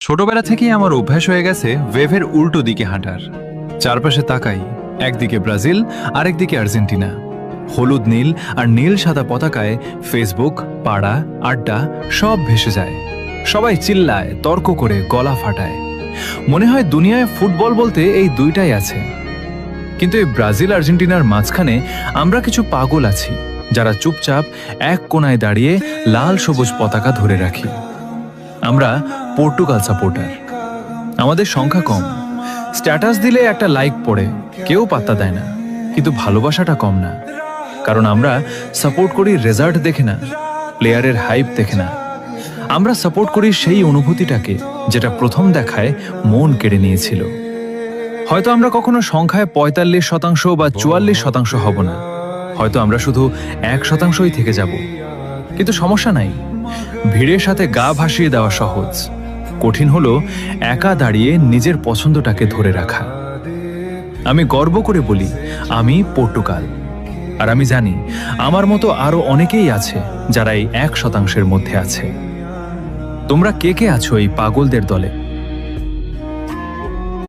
ছোটবেলা থেকেই আমার অভ্যাস হয়ে গেছে ওয়েভের উল্টো দিকে হাঁটার। চারপাশে তাকাই, একদিকে ব্রাজিল আরেকদিকে আর্জেন্টিনা। হলুদ নীল আর নীল সাদা পতাকায় ফেসবুক, পাড়া, আড্ডা সব ভেসে যায়। সবাই চিল্লায়, তর্ক করে, গলা ফাটায়। মনে হয় দুনিয়ায় ফুটবল বলতে এই দুইটাই আছে। কিন্তু এই ব্রাজিল আর্জেন্টিনার মাঝখানে আমরা কিছু পাগল আছি, যারা চুপচাপ এক কোণায় দাঁড়িয়ে লাল সবুজ পতাকা ধরে রাখি। আমরা পর্তুগাল সাপোর্টার। আমাদের সংখ্যা কম, স্ট্যাটাস দিলে একটা লাইক পড়ে, কেউ পাত্তা দেয় না, কিন্তু ভালোবাসাটা কম না। কারণ আমরা সাপোর্ট করি রেজাল্ট দেখে না, প্লেয়ারের হাইপ দেখে না। আমরা সাপোর্ট করি সেই অনুভূতিটাকে যেটা প্রথম দেখায় মন কেড়ে নিয়েছিল। হয়তো আমরা কখনো সংখ্যায় ৪৫% বা ৪৪% হব না, হয়তো আমরা শুধু ১%ই থেকে যাব। কিন্তু সমস্যা নাই, ভিড়ের সাথে গা ভাসিয়ে দেওয়া সহজ। কঠিন হলো একা দাঁড়িয়ে নিজের পছন্দটাকে ধরে রাখা। আমি গর্ব করে বলি আমি পর্তুগাল, আর আমি জানি আমার মতো আরো অনেকেই আছে যারা এই ১%-এর মধ্যে আছে। তোমরা কে কে আছো এই পাগলদের দলে?